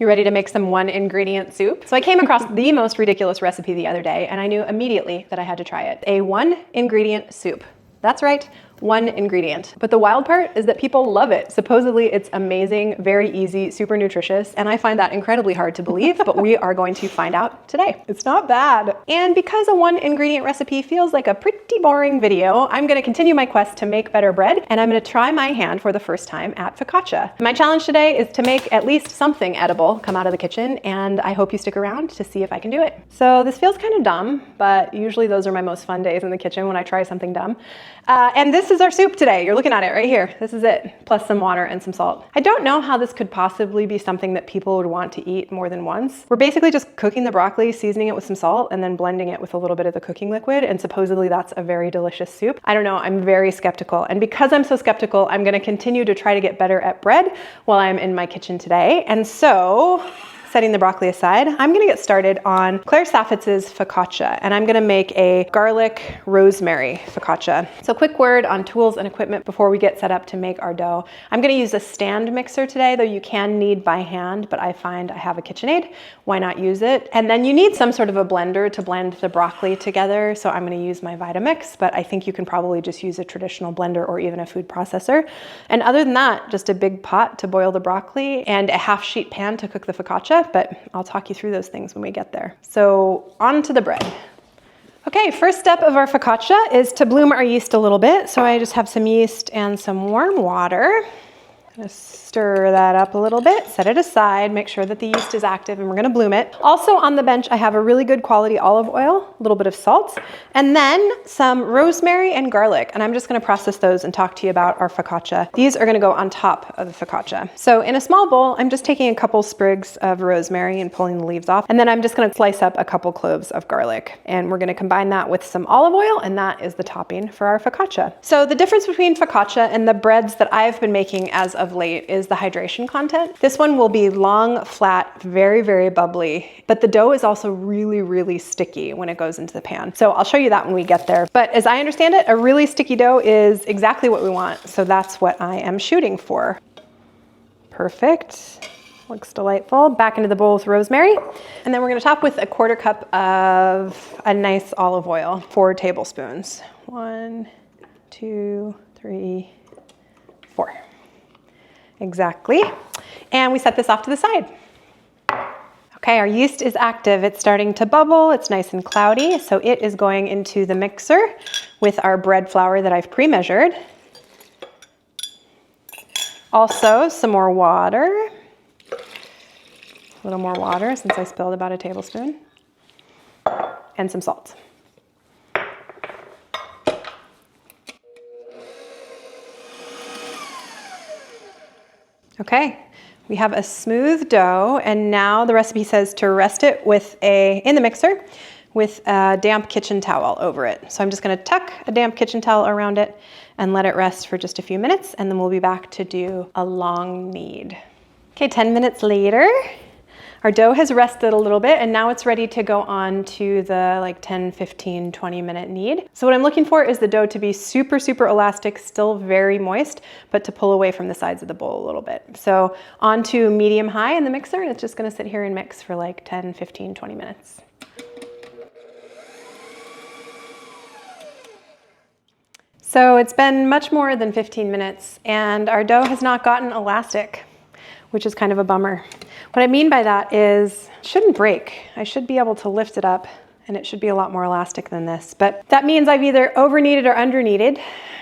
You ready to make some one ingredient soup? So I came across the most ridiculous recipe the other day and I knew immediately that I had to try it. A one ingredient soup. That's right, one ingredient. But the wild part is that people love it. Supposedly it's amazing, very easy, super nutritious, and I find that incredibly hard to believe, but we are going to find out today. It's not bad. And because a one ingredient recipe feels like a pretty boring video, I'm gonna continue my quest to make better bread, and I'm gonna try my hand for the first time at focaccia. My challenge today is to make at least something edible come out of the kitchen, and I hope you stick around to see if I can do it. So this feels kind of dumb, but usually those are my most fun days in the kitchen when I try something dumb. And this is our soup today. You're looking at it right here. This is it, plus some water and some salt. I don't know how this could possibly be something that people would want to eat more than once. We're basically just cooking the broccoli, seasoning it with some salt, and then blending it with a little bit of the cooking liquid, and supposedly that's a very delicious soup. I don't know, I'm very skeptical. And because I'm so skeptical, I'm gonna continue to try to get better at bread while I'm in my kitchen today. And so, setting the broccoli aside, I'm gonna get started on Claire Saffitz's focaccia, and I'm gonna make a garlic rosemary focaccia. So quick word on tools and equipment before we get set up to make our dough. I'm gonna use a stand mixer today, though you can knead by hand, but I find I have a KitchenAid. Why not use it? And then you need some sort of a blender to blend the broccoli together, so I'm gonna use my Vitamix, but I think you can probably just use a traditional blender or even a food processor. And other than that, just a big pot to boil the broccoli and a half sheet pan to cook the focaccia, but I'll talk you through those things when we get there. So on to the bread. Okay, first step of our focaccia is to bloom our yeast a little bit. So I just have some yeast and some warm water. Just stir that up a little bit, set it aside, make sure that the yeast is active, and we're gonna bloom it. Also on the bench, I have a really good quality olive oil, a little bit of salt, and then some rosemary and garlic. And I'm just gonna process those and talk to you about our focaccia. These are gonna go on top of the focaccia. So in a small bowl, I'm just taking a couple sprigs of rosemary and pulling the leaves off. And then I'm just gonna slice up a couple cloves of garlic. And we're gonna combine that with some olive oil, and that is the topping for our focaccia. So the difference between focaccia and the breads that I've been making as of late is the hydration content. This one will be long, flat, very, very bubbly, but the dough is also really, really sticky when it goes into the pan. So I'll show you that when we get there. But as I understand it, a really sticky dough is exactly what we want. So that's what I am shooting for. Perfect. Looks delightful. Back into the bowl with rosemary. And then we're gonna top with a 1/4 cup of a nice olive oil, 4 tablespoons. 1, 2, 3, 4. Exactly. And we set this off to the side. Okay, our yeast is active. It's starting to bubble. It's nice and cloudy. So it is going into the mixer with our bread flour that I've pre-measured. Also, some more water. A little more water since I spilled about a tablespoon. And some salt. Okay, we have a smooth dough, and now the recipe says to rest it in the mixer with a damp kitchen towel over it. So I'm just gonna tuck a damp kitchen towel around it and let it rest for just a few minutes, and then we'll be back to do a long knead. Okay, 10 minutes later, our dough has rested a little bit, and now it's ready to go on to the 10, 15, 20 minute knead. So what I'm looking for is the dough to be super, super elastic, still very moist, but to pull away from the sides of the bowl a little bit. So on to medium high in the mixer, and it's just gonna sit here and mix for 10, 15, 20 minutes. So it's been much more than 15 minutes, and our dough has not gotten elastic, which is kind of a bummer. What I mean by that is it shouldn't break. I should be able to lift it up, and it should be a lot more elastic than this. But that means I've either over-kneaded or under-kneaded.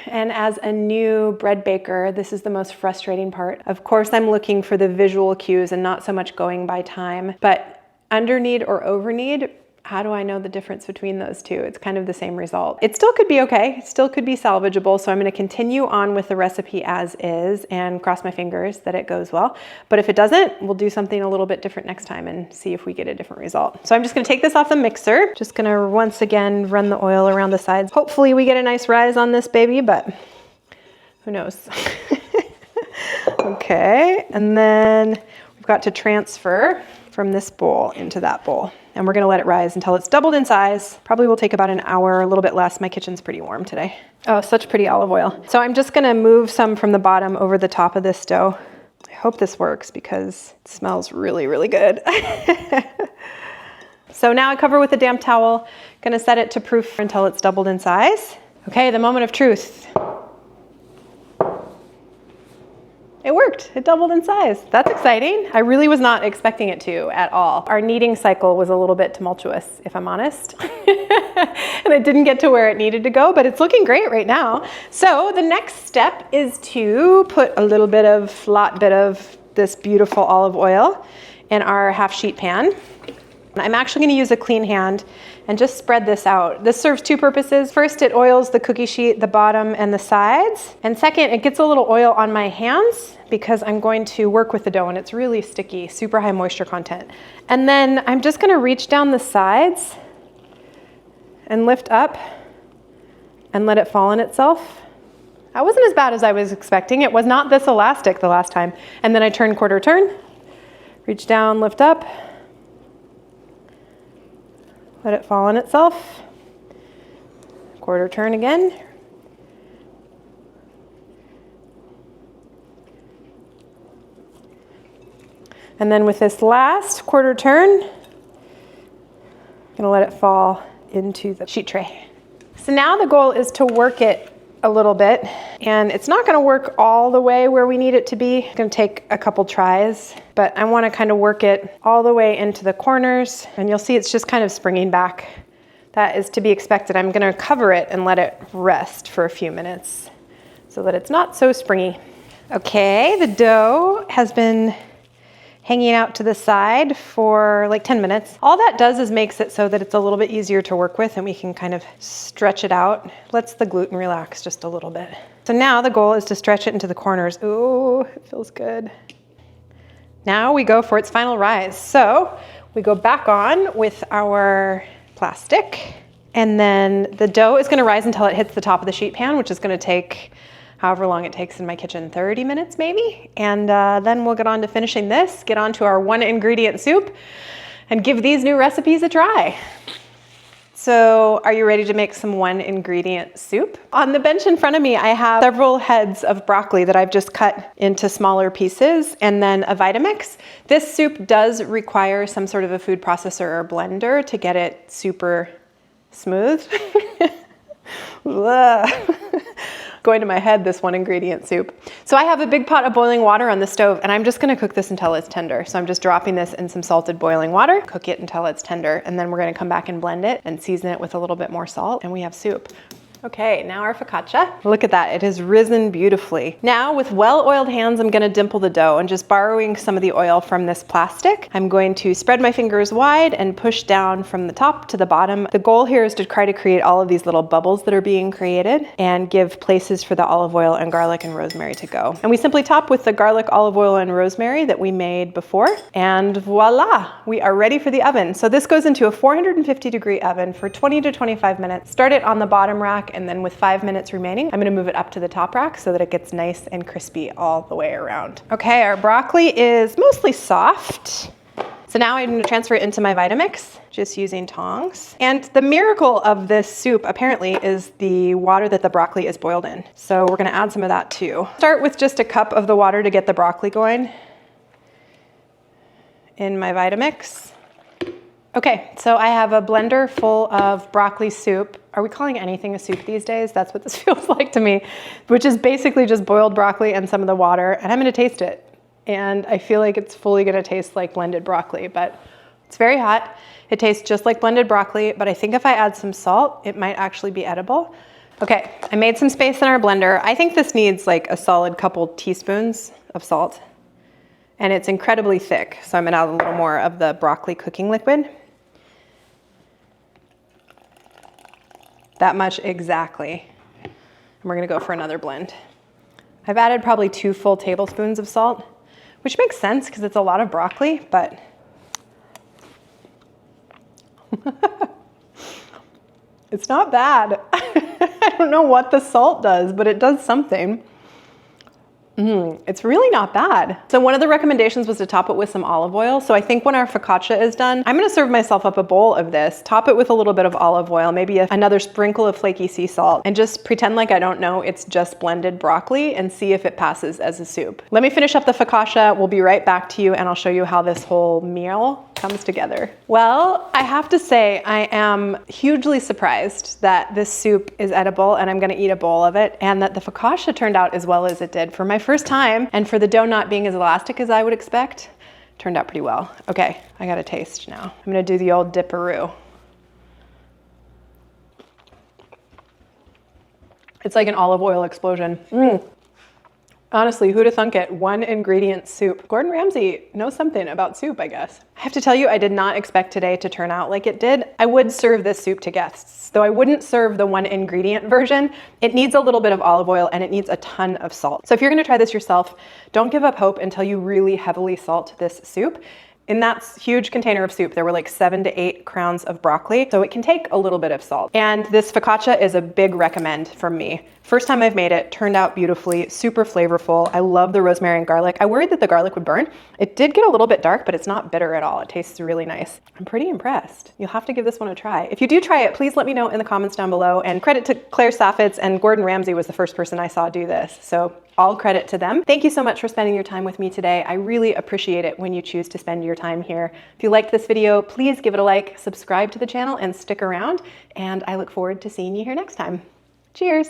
And as a new bread baker, this is the most frustrating part. Of course, I'm looking for the visual cues and not so much going by time. But under-knead or over-knead, how do I know the difference between those two? It's kind of the same result. It still could be okay. It still could be salvageable. So I'm gonna continue on with the recipe as is and cross my fingers that it goes well. But if it doesn't, we'll do something a little bit different next time and see if we get a different result. So I'm just gonna take this off the mixer. Just gonna once again run the oil around the sides. Hopefully we get a nice rise on this baby, but who knows? Okay, and then we've got to transfer from this bowl into that bowl. And we're gonna let it rise until it's doubled in size. Probably will take about an hour, a little bit less. My kitchen's pretty warm today. Oh, such pretty olive oil. So I'm just gonna move some from the bottom over the top of this dough I hope this works because it smells really, really good. So now I cover with a damp towel. Gonna set it to proof until it's doubled in size. Okay, the moment of truth. It worked, it doubled in size. That's exciting. I really was not expecting it to at all. Our kneading cycle was a little bit tumultuous, if I'm honest. And it didn't get to where it needed to go, but it's looking great right now. So the next step is to put a lot bit of this beautiful olive oil in our half sheet pan. I'm actually gonna use a clean hand and just spread this out. This serves two purposes. First, it oils the cookie sheet, the bottom and the sides. And second, it gets a little oil on my hands because I'm going to work with the dough and it's really sticky, super high moisture content. And then I'm just gonna reach down the sides and lift up and let it fall on itself. That wasn't as bad as I was expecting. It was not this elastic the last time. And then I turn quarter turn, reach down, lift up, let it fall on itself. Quarter turn again. And then with this last quarter turn, I'm gonna let it fall into the sheet tray. So now the goal is to work it a little bit, and it's not gonna work all the way where we need it to be. It's gonna take a couple tries, but I wanna kind of work it all the way into the corners, and you'll see it's just kind of springing back. That is to be expected. I'm gonna cover it and let it rest for a few minutes so that it's not so springy. Okay, the dough has been hanging out to the side for like 10 minutes. All that does is makes it so that it's a little bit easier to work with and we can kind of stretch it out. Lets the gluten relax just a little bit. So now the goal is to stretch it into the corners. Ooh, it feels good. Now we go for its final rise. So we go back on with our plastic, and then the dough is gonna rise until it hits the top of the sheet pan, which is gonna take however long it takes in my kitchen, 30 minutes maybe. And then we'll get on to finishing this, get on to our 1 ingredient soup, and give these new recipes a try. So are you ready to make some 1 ingredient soup? On the bench in front of me, I have several heads of broccoli that I've just cut into smaller pieces, and then a Vitamix. This soup does require some sort of a food processor or blender to get it super smooth. Going to my head, this 1 ingredient soup. So I have a big pot of boiling water on the stove, and I'm just gonna cook this until it's tender. So I'm just dropping this in some salted boiling water, cook it until it's tender, and then we're gonna come back and blend it and season it with a little bit more salt, and we have soup. Okay, now our focaccia. Look at that, it has risen beautifully. Now with well-oiled hands, I'm gonna dimple the dough, and just borrowing some of the oil from this plastic, I'm going to spread my fingers wide and push down from the top to the bottom. The goal here is to try to create all of these little bubbles that are being created and give places for the olive oil and garlic and rosemary to go. And we simply top with the garlic, olive oil, and rosemary that we made before, and voila, we are ready for the oven. So this goes into a 450-degree oven for 20 to 25 minutes. Start it on the bottom rack, and then with 5 minutes remaining, I'm gonna move it up to the top rack so that it gets nice and crispy all the way around. Okay, our broccoli is mostly soft. So now I'm gonna transfer it into my Vitamix, just using tongs. And the miracle of this soup apparently is the water that the broccoli is boiled in. So we're gonna add some of that too. Start with just a cup of the water to get the broccoli going in my Vitamix. Okay, so I have a blender full of broccoli soup. Are we calling anything a soup these days? That's what this feels like to me, which is basically just boiled broccoli and some of the water, and I'm gonna taste it. And I feel like it's fully gonna taste like blended broccoli, but it's very hot. It tastes just like blended broccoli, but I think if I add some salt, it might actually be edible. Okay, I made some space in our blender. I think this needs like a solid couple teaspoons of salt, and it's incredibly thick, so I'm gonna add a little more of the broccoli cooking liquid. That much exactly. And we're gonna go for another blend. I've added probably 2 full tablespoons of salt, which makes sense because it's a lot of broccoli, but it's not bad. I don't know what the salt does, but it does something. It's really not bad. So one of the recommendations was to top it with some olive oil. So I think when our focaccia is done, I'm gonna serve myself up a bowl of this, top it with a little bit of olive oil, maybe another sprinkle of flaky sea salt, and just pretend like I don't know it's just blended broccoli and see if it passes as a soup. Let me finish up the focaccia. We'll be right back to you and I'll show you how this whole meal comes together. Well, I have to say I am hugely surprised that this soup is edible and I'm gonna eat a bowl of it, and that the focaccia turned out as well as it did. For my first time, and for the dough not being as elastic as I would expect, turned out pretty well. Okay, I got a taste now. I'm gonna do the old dipperoo. It's like an olive oil explosion. Honestly, who'd have thunk it? 1 ingredient soup. Gordon Ramsay knows something about soup, I guess. I have to tell you, I did not expect today to turn out like it did. I would serve this soup to guests, though I wouldn't serve the 1 ingredient version. It needs a little bit of olive oil and it needs a ton of salt. So if you're gonna try this yourself, don't give up hope until you really heavily salt this soup. In that huge container of soup, there were like 7 to 8 crowns of broccoli, so it can take a little bit of salt. And this focaccia is a big recommend from me. First time I've made it, turned out beautifully, super flavorful. I love the rosemary and garlic. I worried that the garlic would burn. It did get a little bit dark, but it's not bitter at all. It tastes really nice. I'm pretty impressed. You'll have to give this one a try. If you do try it, please let me know in the comments down below. And credit to Claire Saffitz and Gordon Ramsay was the first person I saw do this. So all credit to them. Thank you so much for spending your time with me today. I really appreciate it when you choose to spend your time here. If you liked this video, please give it a like, subscribe to the channel, and stick around. And I look forward to seeing you here next time. Cheers.